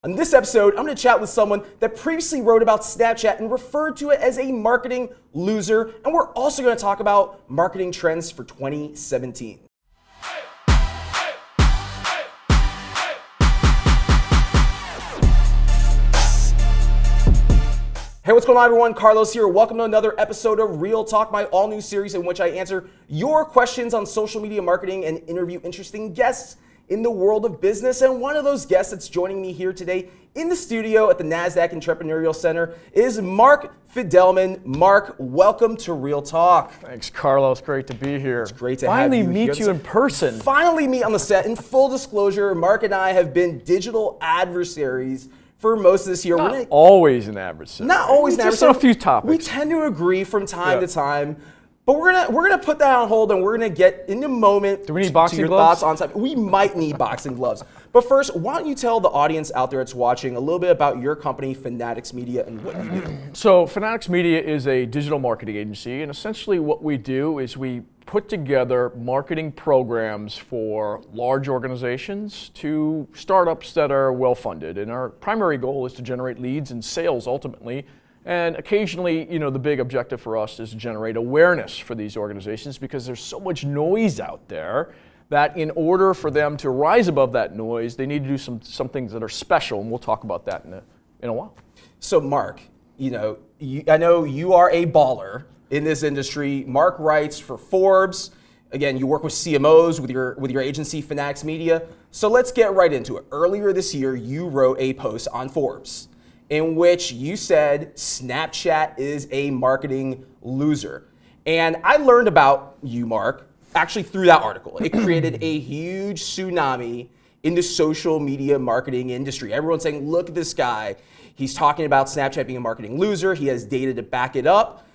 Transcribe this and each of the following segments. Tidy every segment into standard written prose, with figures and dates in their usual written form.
On this episode, I'm going to chat with someone that previously wrote about Snapchat and referred to it as a marketing loser, and we're also going to talk about marketing trends for 2017. Hey, what's going on, everyone? Carlos here. Welcome to another episode of Real Talk, my all-new series in which I answer your questions on social media marketing and interview interesting guests in the world of business. And one of those guests that's joining me here today in the studio at the NASDAQ Entrepreneurial Center is Mark Fidelman. Mark, welcome to Real Talk. Thanks, Carlos. Great to be here. It's great to have you meet you in person. Finally meet on the set. In full disclosure, Mark and I have been digital adversaries for most of this year. Not always an adversary. Not always an adversary. Just on a few topics. We tend to agree from time to time. But we're gonna put that on hold, and we're gonna get in the moment. Do we need boxing to your gloves? Thoughts on time. We might need boxing gloves. But first, why don't you tell the audience out there that's watching a little bit about your company, Fanatics Media, and what you do? So Fanatics Media is a digital marketing agency, and essentially what we do is we put together marketing programs for large organizations to startups that are well-funded. And our primary goal is to generate leads and sales ultimately. And occasionally, the big objective for us is to generate awareness for these organizations because there's so much noise out there that in order for them to rise above that noise, they need to do some things that are special, and we'll talk about that in a while. So Mark, I know you are a baller in this industry. Mark writes for Forbes. Again, you work with CMOs with your agency, Fanatics Media. So let's get right into it. Earlier this year, you wrote a post on Forbes in which you said Snapchat is a marketing loser. And I learned about you, Mark, actually through that article. It created a huge tsunami in the social media marketing industry. Everyone's saying, look at this guy. He's talking about Snapchat being a marketing loser. He has data to back it up.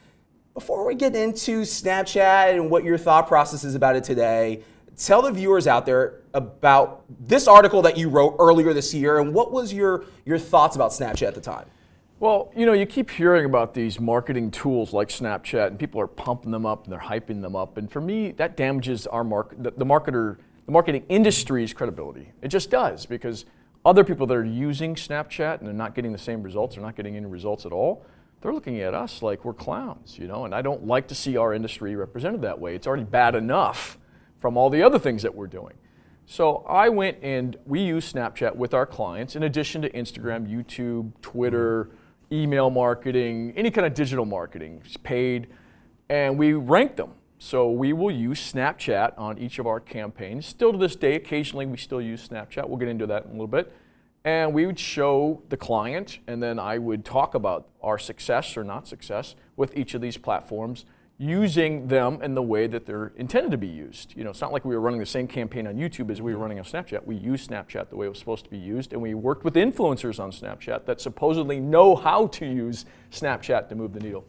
Before we get into Snapchat and what your thought process is about it today, tell the viewers out there about this article that you wrote earlier this year, and what was your thoughts about Snapchat at the time? Well, you keep hearing about these marketing tools like Snapchat, and people are pumping them up and they're hyping them up. And for me, that damages our the marketing industry's credibility. It just does, because other people that are using Snapchat and they're not getting the same results, or not getting any results at all, they're looking at us like we're clowns, and I don't like to see our industry represented that way. It's already bad enough from all the other things that we're doing. So I went and we use Snapchat with our clients in addition to Instagram, YouTube, Twitter, email marketing, any kind of digital marketing, paid, and we rank them. So we will use Snapchat on each of our campaigns. Still to this day, occasionally we still use Snapchat. We'll get into that in a little bit. And we would show the client, and then I would talk about our success or not success with each of these platforms, using them in the way that they're intended to be used. It's not like we were running the same campaign on YouTube as we were running on Snapchat. We used Snapchat the way it was supposed to be used, and we worked with influencers on Snapchat that supposedly know how to use Snapchat to move the needle.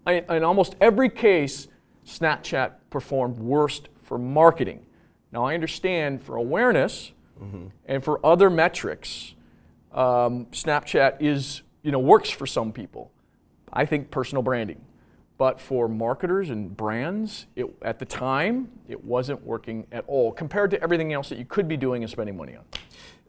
In almost every case, Snapchat performed worst for marketing. Now I understand for awareness and for other metrics, Snapchat works for some people. I think personal branding. But for marketers and brands, at the time, it wasn't working at all compared to everything else that you could be doing and spending money on.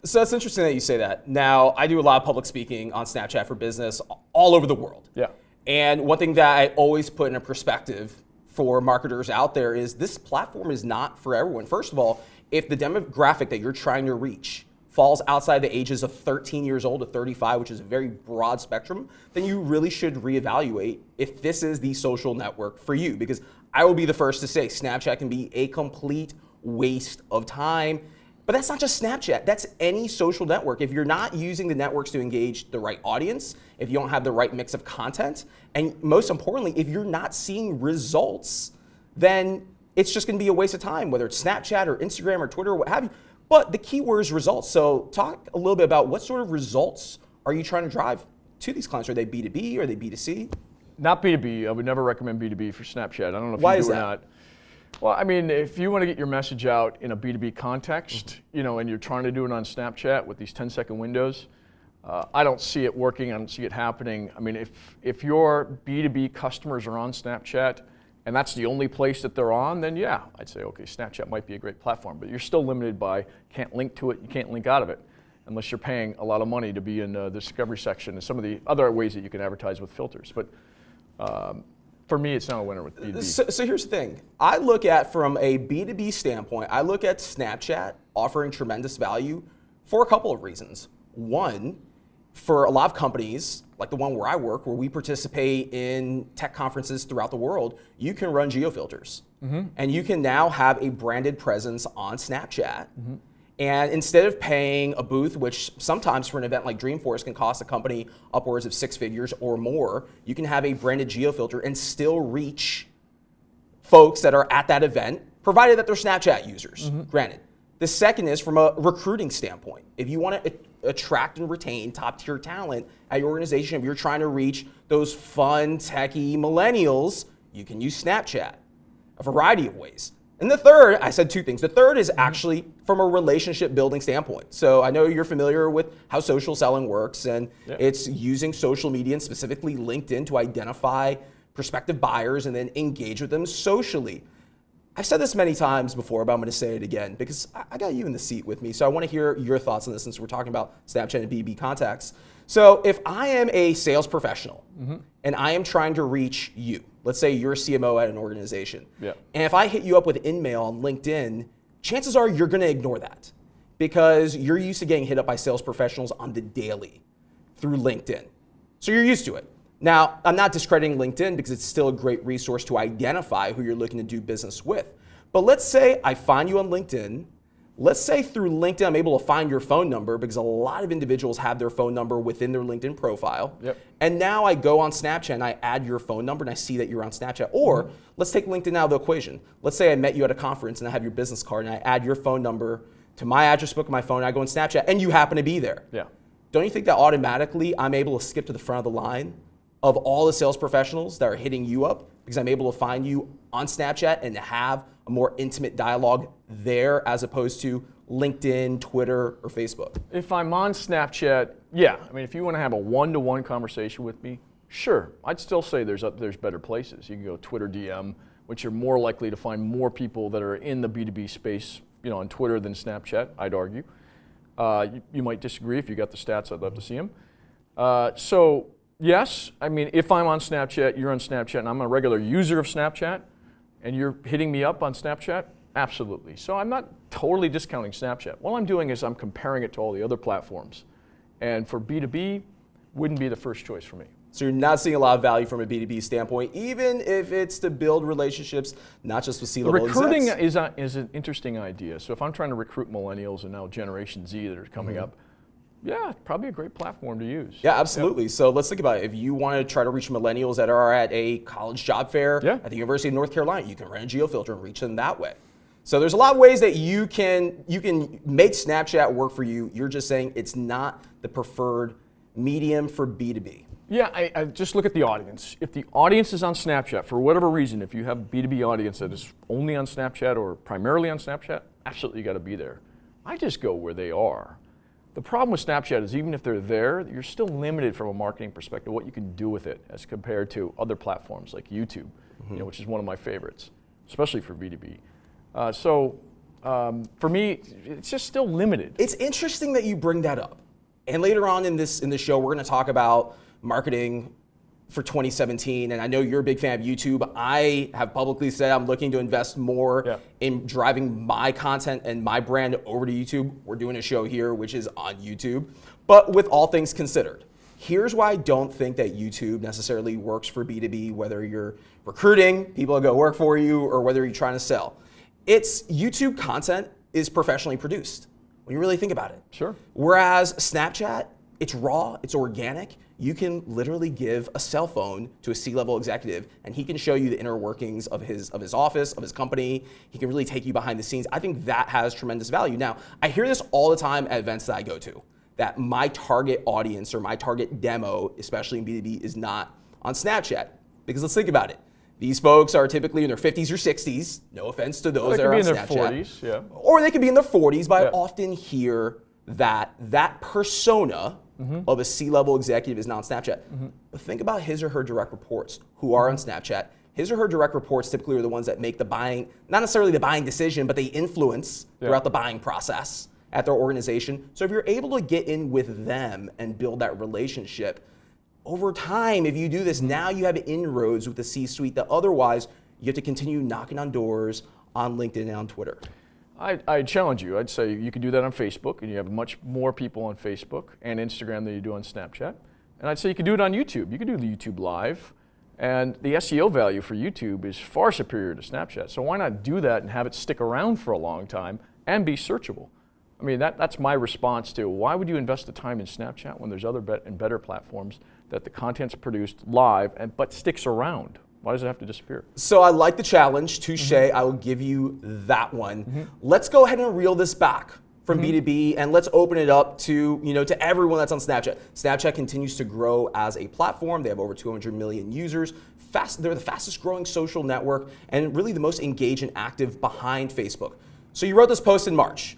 So that's interesting that you say that. Now, I do a lot of public speaking on Snapchat for business all over the world. Yeah. And one thing that I always put in a perspective for marketers out there is this platform is not for everyone. First of all, if the demographic that you're trying to reach falls outside the ages of 13 years old to 35, which is a very broad spectrum, then you really should reevaluate if this is the social network for you. Because I will be the first to say Snapchat can be a complete waste of time. But that's not just Snapchat, that's any social network. If you're not using the networks to engage the right audience, if you don't have the right mix of content, and most importantly, if you're not seeing results, then it's just gonna be a waste of time, whether it's Snapchat or Instagram or Twitter or what have you. But the key word is results. So talk a little bit about what sort of results are you trying to drive to these clients? Are they B2B? Are they B2C? Not B2B. I would never recommend B2B for Snapchat. I don't know if Why you is do or that? not. Well, I mean, if you want to get your message out in a B2B context, and you're trying to do it on Snapchat with these 10-second windows, I don't see it working. I don't see it happening. I mean, if your B2B customers are on Snapchat, and that's the only place that they're on, then yeah, I'd say, okay, Snapchat might be a great platform, but you're still limited by, can't link to it, you can't link out of it. unless you're paying a lot of money to be in the discovery section and some of the other ways that you can advertise with filters. But for me, it's not a winner with B2B. So here's the thing. I look at, from a B2B standpoint, I look at Snapchat offering tremendous value for a couple of reasons. One, for a lot of companies, like the one where I work, where we participate in tech conferences throughout the world, you can run geofilters. And you can now have a branded presence on Snapchat. And instead of paying a booth, which sometimes for an event like Dreamforce can cost a company upwards of 6 figures or more, you can have a branded geofilter and still reach folks that are at that event, provided that they're Snapchat users, granted. The second is from a recruiting standpoint. If you want to attract and retain top tier talent at your organization, if you're trying to reach those fun, techie millennials, you can use Snapchat a variety of ways. And the third, I said two things. The third is actually from a relationship building standpoint. So I know you're familiar with how social selling works, and it's using social media and specifically LinkedIn to identify prospective buyers and then engage with them socially. I've said this many times before, but I'm going to say it again because I got you in the seat with me. So I want to hear your thoughts on this since we're talking about Snapchat and B2B contacts. So if I am a sales professional and I am trying to reach you, let's say you're a CMO at an organization, and if I hit you up with InMail on LinkedIn, chances are you're going to ignore that because you're used to getting hit up by sales professionals on the daily through LinkedIn. So you're used to it. Now, I'm not discrediting LinkedIn because it's still a great resource to identify who you're looking to do business with. But let's say I find you on LinkedIn. Let's say through LinkedIn, I'm able to find your phone number because a lot of individuals have their phone number within their LinkedIn profile. And now I go on Snapchat and I add your phone number and I see that you're on Snapchat. Or let's take LinkedIn out of the equation. Let's say I met you at a conference and I have your business card and I add your phone number to my address book on my phone and I go on Snapchat and you happen to be there. Don't you think that automatically I'm able to skip to the front of the line of all the sales professionals that are hitting you up because I'm able to find you on Snapchat and have a more intimate dialogue there as opposed to LinkedIn, Twitter, or Facebook? If I'm on Snapchat, yeah. I mean, if you want to have a one-to-one conversation with me, sure. I'd still say there's better places. You can go Twitter DM, which you're more likely to find more people that are in the B2B space, on Twitter than Snapchat, I'd argue. You might disagree. If you got the stats, I'd love to see them. So yes, I mean, if I'm on Snapchat, you're on Snapchat, and I'm a regular user of Snapchat, and you're hitting me up on Snapchat, absolutely. So I'm not totally discounting Snapchat. All I'm doing is I'm comparing it to all the other platforms. And for B2B, wouldn't be the first choice for me. So you're not seeing a lot of value from a B2B standpoint, even if it's to build relationships, not just with C-level execs? Recruiting is an interesting idea. So if I'm trying to recruit millennials and now Generation Z that are coming up, yeah, probably a great platform to use. Yeah, absolutely. So let's think about it. If you want to try to reach millennials that are at a college job fair at the University of North Carolina, you can run a geofilter and reach them that way. So there's a lot of ways that you can make Snapchat work for you. You're just saying it's not the preferred medium for B2B. Yeah, I just look at the audience. If the audience is on Snapchat, for whatever reason, if you have a B2B audience that is only on Snapchat or primarily on Snapchat, absolutely you got to be there. I just go where they are. The problem with Snapchat is even if they're there, you're still limited from a marketing perspective what you can do with it as compared to other platforms like YouTube, which is one of my favorites, especially for B2B. For me, it's just still limited. It's interesting that you bring that up. And later on in the show, we're going to talk about marketing for 2017, and I know you're a big fan of YouTube. I have publicly said I'm looking to invest more in driving my content and my brand over to YouTube. We're doing a show here, which is on YouTube. But with all things considered, here's why I don't think that YouTube necessarily works for B2B, whether you're recruiting people to go work for you or whether you're trying to sell. It's YouTube content is professionally produced when you really think about it. Sure. Whereas Snapchat, it's raw, it's organic. You can literally give a cell phone to a C-level executive and he can show you the inner workings of his office, of his company. He can really take you behind the scenes. I think that has tremendous value. Now, I hear this all the time at events that I go to, that my target audience or my target demo, especially in B2B, is not on Snapchat. Because let's think about it. These folks are typically in their 50s or 60s. No offense to those that are on Snapchat. They could be in their 40s, yeah. Or they could be in their 40s, but I often hear that persona of a C-level executive is not on Snapchat. But think about his or her direct reports who are on Snapchat. His or her direct reports typically are the ones that make the buying, not necessarily the buying decision, but they influence throughout the buying process. at their organization. So if you're able to get in with them and build that relationship, over time, if you do this, now you have inroads with the C-suite that otherwise you have to continue knocking on doors on LinkedIn and on Twitter. I'd challenge you. I'd say you can do that on Facebook, and you have much more people on Facebook and Instagram than you do on Snapchat. And I'd say you can do it on YouTube. You can do the YouTube Live, and the SEO value for YouTube is far superior to Snapchat. So why not do that and have it stick around for a long time and be searchable? I mean, that's my response to why would you invest the time in Snapchat when there's other and better platforms that the content's produced live but sticks around? Why does it have to disappear? So I like the challenge, touche. I will give you that one. Let's go ahead and reel this back from B2B, and let's open it up to to everyone that's on Snapchat. Snapchat continues to grow as a platform. They have over 200 million users. They're the fastest growing social network and really the most engaged and active behind Facebook. So you wrote this post in March.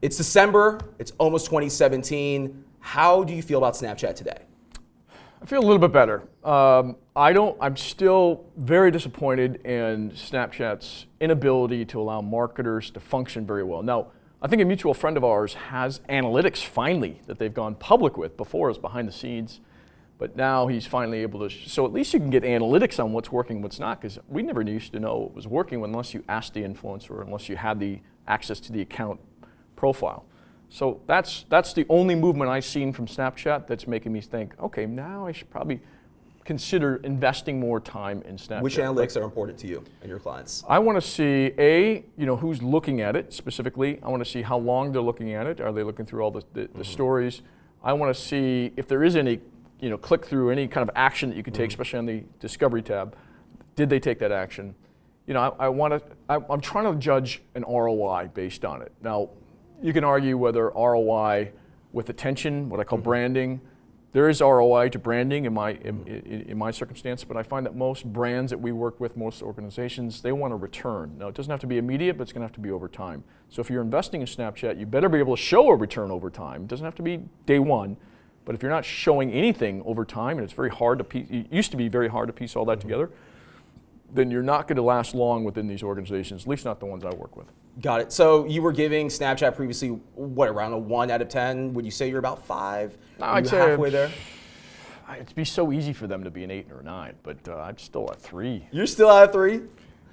It's December. It's almost 2017. How do you feel about Snapchat today? I feel a little bit better. I'm still very disappointed in Snapchat's inability to allow marketers to function very well. Now, I think a mutual friend of ours has analytics finally that they've gone public with. Before it was behind the scenes, but now he's finally able to. So at least you can get analytics on what's working, what's not, because we never used to know what was working unless you asked the influencer, unless you had the access to the account profile. So that's the only movement I've seen from Snapchat that's making me think, okay, now I should probably consider investing more time in Snapchat. Which analytics are important to you and your clients? I want to see who's looking at it specifically. I want to see how long they're looking at it. Are they looking through all the stories? I want to see if there is any, click through, any kind of action that you could take, especially on the Discovery tab. Did they take that action? I'm trying to judge an ROI based on it. Now, you can argue whether ROI with attention, what I call branding. There is ROI to branding in my circumstance, but I find that most brands that we work with, most organizations, they want a return. Now, it doesn't have to be immediate, but it's going to have to be over time. So if you're investing in Snapchat, you better be able to show a return over time. It doesn't have to be day one, but if you're not showing anything over time, and it's very hard to piece, it used to be very hard to piece all that together, then you're not going to last long within these organizations, at least not the ones I work with. Got it. So you were giving Snapchat previously, what, around a 1 out of 10? Would you say you're about 5? No, I'd say halfway there? It'd be so easy for them to be an 8 or a 9, but I'm still at 3. You're still at 3?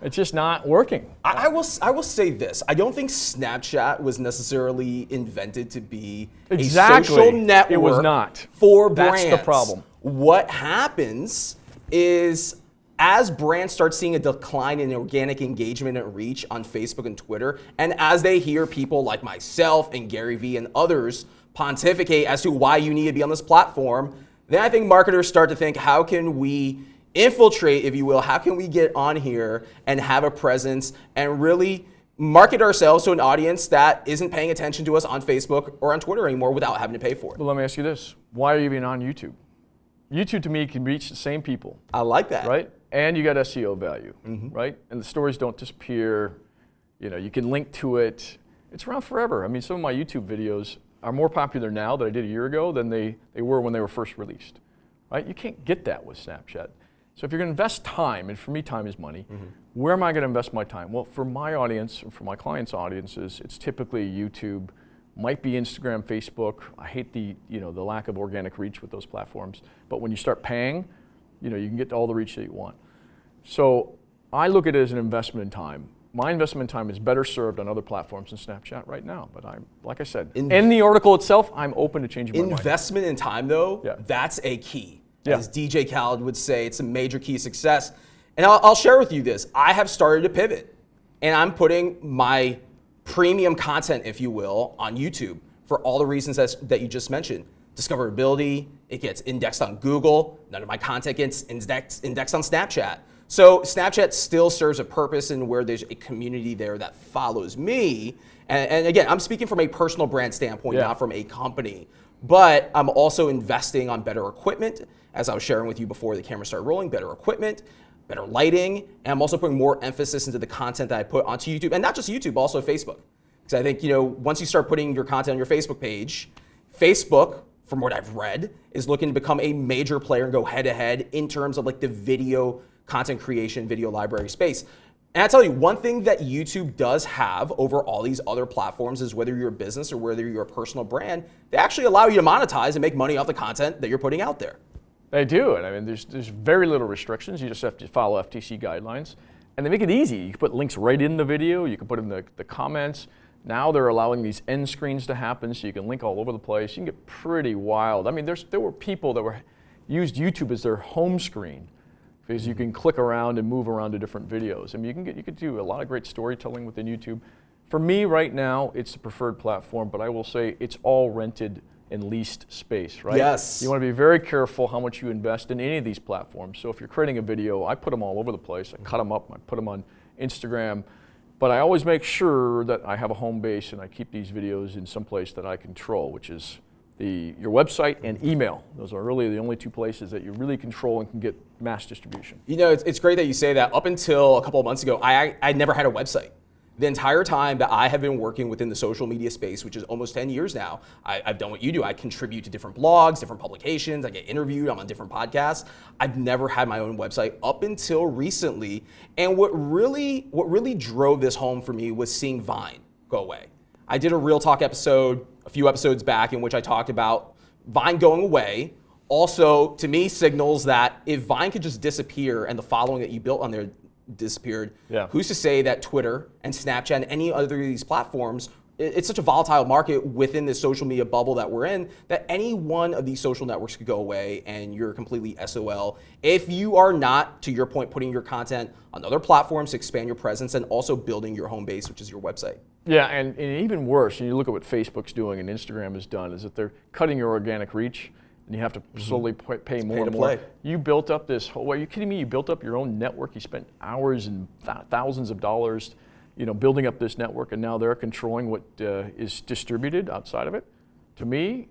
It's just not working. I will say this. I don't think Snapchat was necessarily invented to be a social network. It was not. For brands. That's the problem. What happens is, as brands start seeing a decline in organic engagement and reach on Facebook and Twitter, and as they hear people like myself and Gary Vee and others pontificate as to why you need to be on this platform, then I think marketers start to think, how can we infiltrate, if you will, how can we get on here and have a presence and really market ourselves to an audience that isn't paying attention to us on Facebook or on Twitter anymore without having to pay for it? Well, let me ask you this. Why are you even on YouTube? YouTube, to me, can reach the same people. I like that. Right? And you got SEO value, right? And the stories don't disappear. You can link to it. It's around forever. I mean, some of my YouTube videos are more popular now that I did a year ago than they were when they were first released, right? You can't get that with Snapchat. So if you're going to invest time, and for me, time is money, where am I going to invest my time? Well, for my audience, for my clients' audiences, it's typically YouTube, might be Instagram, Facebook. I hate the lack of organic reach with those platforms. But when you start paying, you can get all the reach that you want. So I look at it as an investment in time. My investment in time is better served on other platforms than Snapchat right now. But like I said, in the article itself, I'm open to changing my mind. Investment in time, though, that's a key. As DJ Khaled would say, it's a major key to success. And I'll share with you this. I have started to pivot, and I'm putting my premium content, if you will, on YouTube for all the reasons that you just mentioned. Discoverability, it gets indexed on Google. None of my content gets indexed on Snapchat. So Snapchat still serves a purpose in where there's a community there that follows me. And again, I'm speaking from a personal brand standpoint, not from a company. But I'm also investing on better equipment, as I was sharing with you before the camera started rolling, better equipment, better lighting, and I'm also putting more emphasis into the content that I put onto YouTube, and not just YouTube, also Facebook. Because I think, once you start putting your content on your Facebook page, Facebook, from what I've read, is looking to become a major player and go head-to-head in terms of like the video content creation, video library space. And I tell you, one thing that YouTube does have over all these other platforms is whether you're a business or whether you're a personal brand, they actually allow you to monetize and make money off the content that you're putting out there. They do, and I mean, there's very little restrictions. You just have to follow FTC guidelines, and they make it easy. You can put links right in the video. You can put in the comments. Now they're allowing these end screens to happen, so you can link all over the place. You can get pretty wild. I mean, there were people that used YouTube as their home screen because you can click around and move around to different videos. I mean, you could do a lot of great storytelling within YouTube. For me, right now, it's the preferred platform, but I will say it's all rented and leased space, right? Yes. You want to be very careful how much you invest in any of these platforms. So if you're creating a video, I put them all over the place. I cut them up, I put them on Instagram, but I always make sure that I have a home base and I keep these videos in some place that I control, which is your website and email. Those are really the only two places that you really control and can get mass distribution. You know, it's great that you say that. Up until a couple of months ago, I never had a website. The entire time that I have been working within the social media space, which is almost 10 years now, I've done what you do. I contribute to different blogs, different publications. I get interviewed. I'm on different podcasts. I've never had my own website up until recently. And what really drove this home for me was seeing Vine go away. I did a Real Talk episode a few episodes back in which I talked about Vine going away. Also, to me, signals that if Vine could just disappear and the following that you built on there disappeared, who's to say that Twitter and Snapchat and any other of these platforms, it's such a volatile market within this social media bubble that we're in, that any one of these social networks could go away and you're completely SOL if you are not, to your point, putting your content on other platforms to expand your presence and also building your home base, which is your website. Yeah, and even worse, and you look at what Facebook's doing and Instagram has done, is that they're cutting your organic reach. And you have to slowly pay more and more. You built up this whole, are you kidding me? You built up your own network. You spent hours and thousands of dollars, building up this network, and now they're controlling what is distributed outside of it. To me,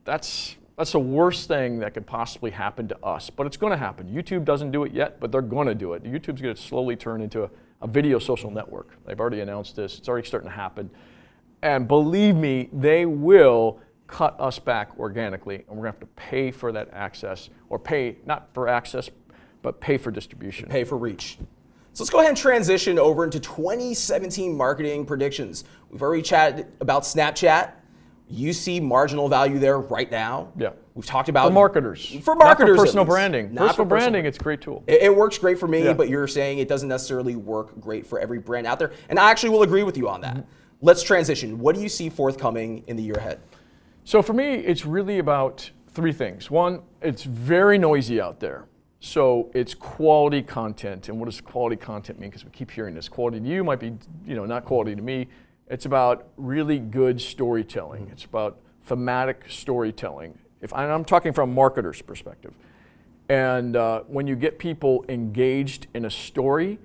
that's the worst thing that could possibly happen to us. But it's going to happen. YouTube doesn't do it yet, but they're going to do it. YouTube's going to slowly turn into a video social network. They've already announced this. It's already starting to happen. And believe me, they will cut us back organically, and we're going to have to pay for that access, or pay not for access, but pay for distribution. Pay for reach. So let's go ahead and transition over into 2017 marketing predictions. We've already chatted about Snapchat. You see marginal value there right now. Yeah. We've talked about for marketers. For marketers, not for personal branding. Not personal branding, it's a great tool. It works great for me, but you're saying it doesn't necessarily work great for every brand out there. And I actually will agree with you on that. Let's transition. What do you see forthcoming in the year ahead? So for me, it's really about three things. One, it's very noisy out there. So it's quality content. And what does quality content mean? Because we keep hearing this. Quality to you might be, not quality to me. It's about really good storytelling. It's about thematic storytelling. I'm talking from a marketer's perspective. And when you get people engaged in a story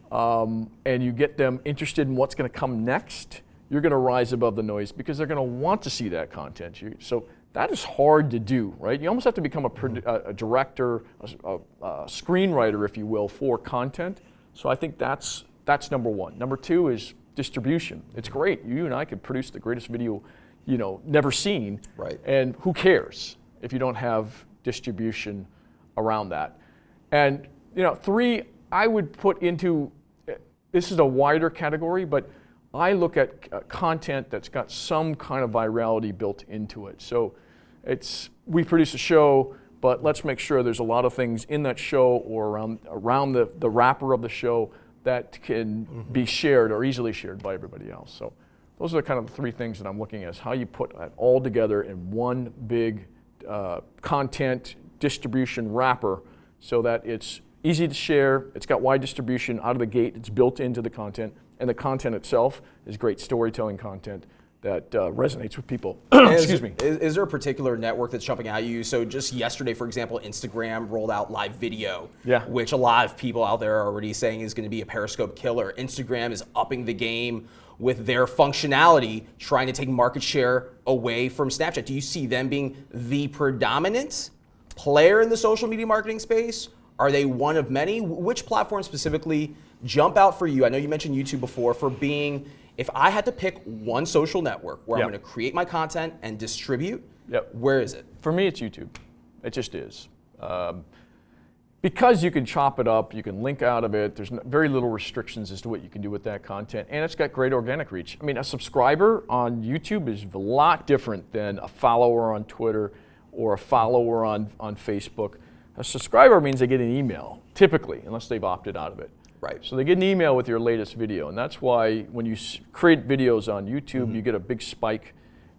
and you get them interested in what's going to come next, you're going to rise above the noise because they're going to want to see that content. So that is hard to do, right? You almost have to become a director, a screenwriter, if you will, for content. So I think that's number one. Number two is distribution. It's great. You and I could produce the greatest video, never seen. Right. And who cares if you don't have distribution around that? And three, I would put into, this is a wider category, but I look at content that's got some kind of virality built into it. So we produce a show, but let's make sure there's a lot of things in that show or around the wrapper of the show that can be shared or easily shared by everybody else. So those are kind of the three things that I'm looking at, is how you put that all together in one big content distribution wrapper so that it's easy to share, it's got wide distribution out of the gate, it's built into the content, and the content itself is great storytelling content that resonates with people. Excuse me. Is there a particular network that's jumping out at you? So just yesterday, for example, Instagram rolled out live video, which a lot of people out there are already saying is going to be a Periscope killer. Instagram is upping the game with their functionality, trying to take market share away from Snapchat. Do you see them being the predominant player in the social media marketing space? Are they one of many? Which platforms specifically jump out for you? I know you mentioned YouTube before for being, if I had to pick one social network where I'm going to create my content and distribute, where is it? For me, it's YouTube. It just is. Because you can chop it up, you can link out of it, there's very little restrictions as to what you can do with that content, and it's got great organic reach. I mean, a subscriber on YouTube is a lot different than a follower on Twitter or a follower on Facebook. A subscriber means they get an email, typically, unless they've opted out of it. Right. So they get an email with your latest video, and that's why when you create videos on YouTube, you get a big spike,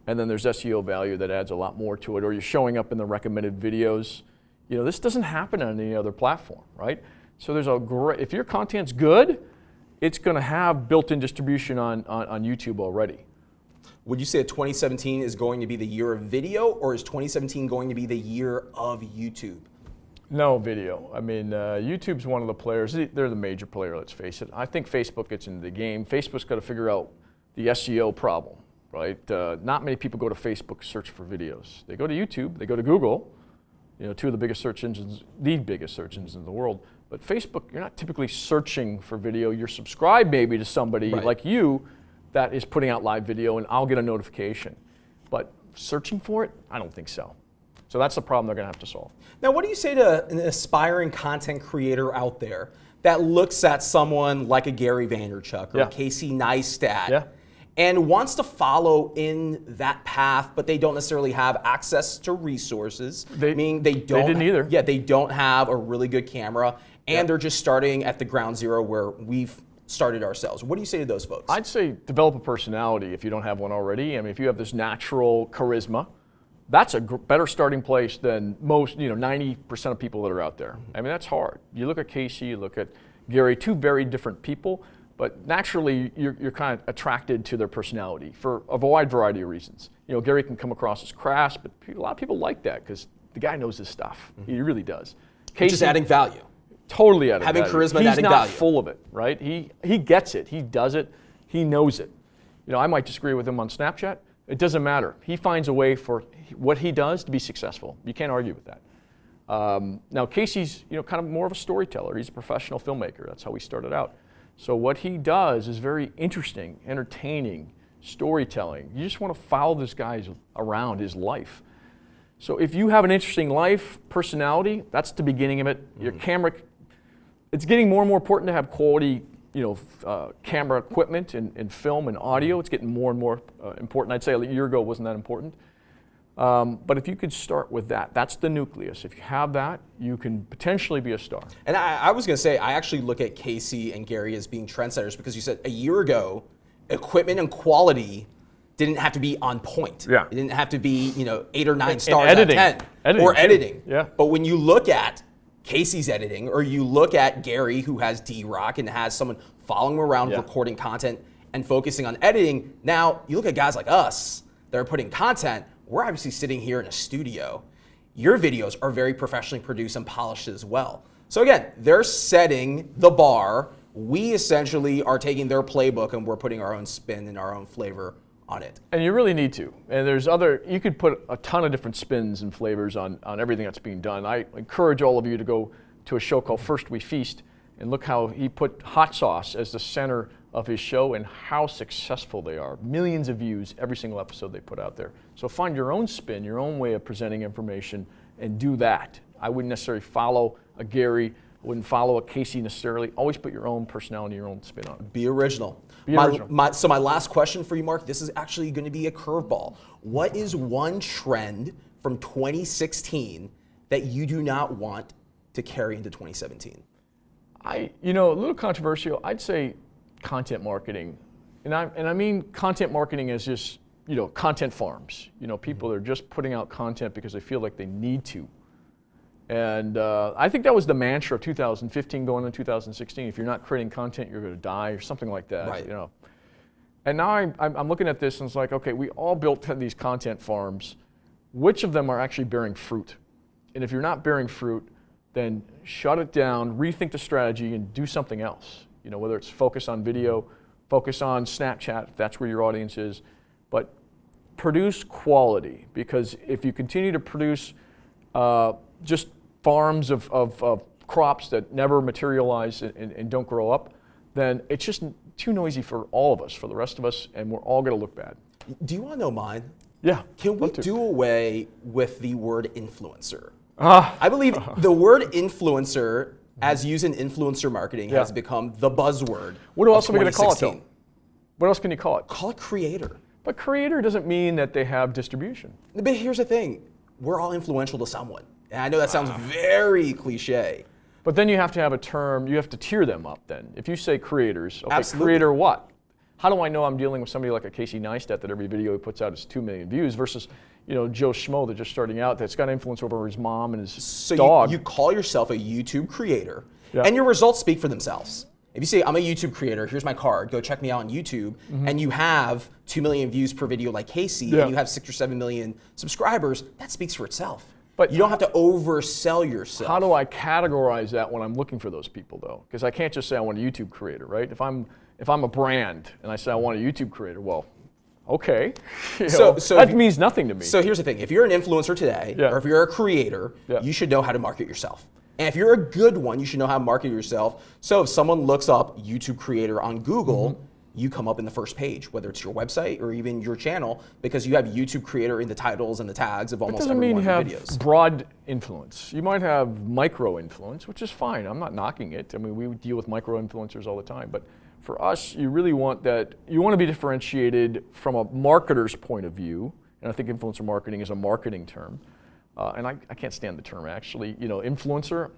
and then there's SEO value that adds a lot more to it, or you're showing up in the recommended videos. You know, this doesn't happen on any other platform, right? So there's a great, if your content's good, it's going to have built-in distribution on YouTube already. Would you say that 2017 is going to be the year of video, or is 2017 going to be the year of YouTube? No, video. I mean, YouTube's one of the players. They're the major player, let's face it. I think Facebook gets into the game. Facebook's got to figure out the SEO problem, right? Not many people go to Facebook to search for videos. They go to YouTube, they go to Google, you know, two of the biggest search engines, the biggest search engines in the world. But Facebook, you're not typically searching for video. You're subscribed maybe to somebody like you that is putting out live video, and I'll get a notification. But searching for it, I don't think so. So that's the problem they're going to have to solve. Now, what do you say to an aspiring content creator out there that looks at someone like a Gary Vaynerchuk or Casey Neistat and wants to follow in that path, but they don't necessarily have access to resources? Meaning they didn't either. Yeah, they don't have a really good camera, and they're just starting at the ground zero where we've started ourselves. What do you say to those folks? I'd say develop a personality if you don't have one already. I mean, if you have this natural charisma, that's a better starting place than most, 90% of people that are out there. I mean, that's hard. You look at Casey, you look at Gary, two very different people, but naturally you're kind of attracted to their personality for a wide variety of reasons. You know, Gary can come across as crass, but a lot of people like that because the guy knows his stuff. He really does. Casey, just adding value. Totally adding value. Having charisma and adding value. He's not full of it, right? He gets it. He does it. He knows it. You know, I might disagree with him on Snapchat. It doesn't matter. He finds a way for what he does to be successful. You can't argue with that. Now Casey's, kind of more of a storyteller. He's a professional filmmaker. That's how he started out. So what he does is very interesting, entertaining, storytelling. You just want to follow this guy around his life. So if you have an interesting life, personality, that's the beginning of it. Your camera, it's getting more and more important to have quality, camera equipment and film and audio. It's getting more and more important. I'd say a year ago it wasn't that important. But if you could start with that, that's the nucleus. If you have that, you can potentially be a star. And I was going to say, I actually look at Casey and Gary as being trendsetters because you said a year ago, equipment and quality didn't have to be on point. Yeah. It didn't have to be, 8 or 9 stars editing. out of 10. Editing. Or editing. Yeah. But when you look at Casey's editing, or you look at Gary, who has D-Rock and has someone following him around recording content and focusing on editing, now you look at guys like us that are putting content. We're obviously sitting here in a studio. Your videos are very professionally produced and polished as well. So again, they're setting the bar. We essentially are taking their playbook and we're putting our own spin and our own flavor on it. And you really need to. And you could put a ton of different spins and flavors on everything that's being done. I encourage all of you to go to a show called First We Feast and look how he put hot sauce as the center of his show and how successful they are. Millions of views every single episode they put out there. So find your own spin, your own way of presenting information, and do that. I wouldn't necessarily follow a Gary, I wouldn't follow a Casey necessarily. Always put your own personality, your own spin on it. Be original. So my last question for you, Mark, this is actually going to be a curveball. What is one trend from 2016 that you do not want to carry into 2017? A little controversial. I'd say content marketing, and I mean content marketing as just content farms. People that are just putting out content because they feel like they need to. And I think that was the mantra of 2015 going into 2016. If you're not creating content, you're going to die, or something like that. Right. And now I'm looking at this and it's like, okay, we all built these content farms. Which of them are actually bearing fruit? And if you're not bearing fruit, then shut it down, rethink the strategy, and do something else. Whether it's focus on video, focus on Snapchat, if that's where your audience is, but produce quality. Because if you continue to produce just farms of crops that never materialize and don't grow up, then it's just too noisy for all of us, for the rest of us, and we're all going to look bad. Do you want to know mine? Yeah. Can we do away with the word influencer? I believe the word influencer, as used in influencer marketing, has become the buzzword. What else are we going to call it, 2016. though? What else can you call it? Call it creator. But creator doesn't mean that they have distribution. But here's the thing. We're all influential to someone. And I know that sounds very cliche. But then you have to have a term, you have to tier them up then. If you say creators, okay, Absolutely. creator what? How do I know I'm dealing with somebody like a Casey Neistat that every video he puts out is 2 million views versus, Joe Schmo that's just starting out that's got influence over his mom and his dog. You call yourself a YouTube creator, Yeah. and your results speak for themselves. If you say, I'm a YouTube creator, here's my card, go check me out on YouTube, and you have 2 million views per video like Casey, and you have 6 or 7 million subscribers, that speaks for itself. But you don't have to oversell yourself. How do I categorize that when I'm looking for those people, though? Because I can't just say I want a YouTube creator, right? If I'm a brand and I say I want a YouTube creator, well, okay. So that means nothing to me. So here's the thing. If you're an influencer today, or if you're a creator, you should know how to market yourself. And if you're a good one, you should know how to market yourself. So if someone looks up YouTube creator on Google, you come up in the first page, whether it's your website or even your channel, because you have YouTube creator in the titles and the tags of almost every one of your videos. It doesn't mean you have broad influence. You might have micro influence, which is fine. I'm not knocking it. I mean, we deal with micro influencers all the time. But for us, you really want that. You want to be differentiated from a marketer's point of view. And I think influencer marketing is a marketing term. And I can't stand the term, actually. Influencer,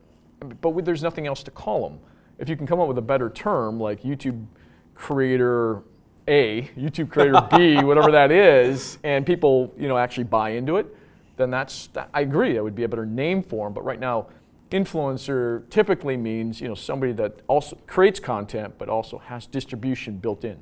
but there's nothing else to call them. If you can come up with a better term, like YouTube creator A, YouTube creator B, whatever that is, and people actually buy into it, then I agree, that would be a better name for them. But right now, influencer typically means somebody that also creates content but also has distribution built in.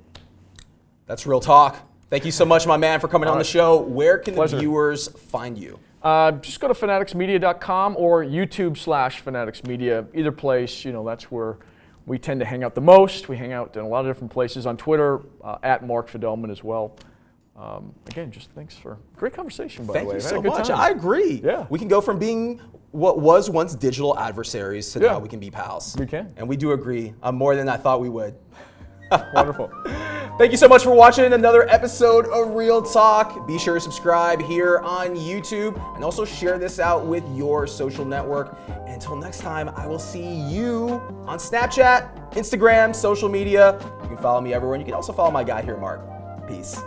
That's real talk. Thank you so much, my man, for coming on the show. Where can the viewers find you? Just go to fanaticsmedia.com or YouTube/fanaticsmedia. Either place, that's where we tend to hang out the most. We hang out in a lot of different places on Twitter, at Mark Fidelman as well. Again, just thanks for a great conversation, by the way. Thank you so much. I agree. Yeah. We can go from being what was once digital adversaries to now we can be pals. We can. And we do agree more than I thought we would. Wonderful. Thank you so much for watching another episode of Real Talk. Be sure to subscribe here on YouTube and also share this out with your social network. And until next time, I will see you on Snapchat, Instagram, social media. You can follow me everywhere. And you can also follow my guy here, Mark. Peace.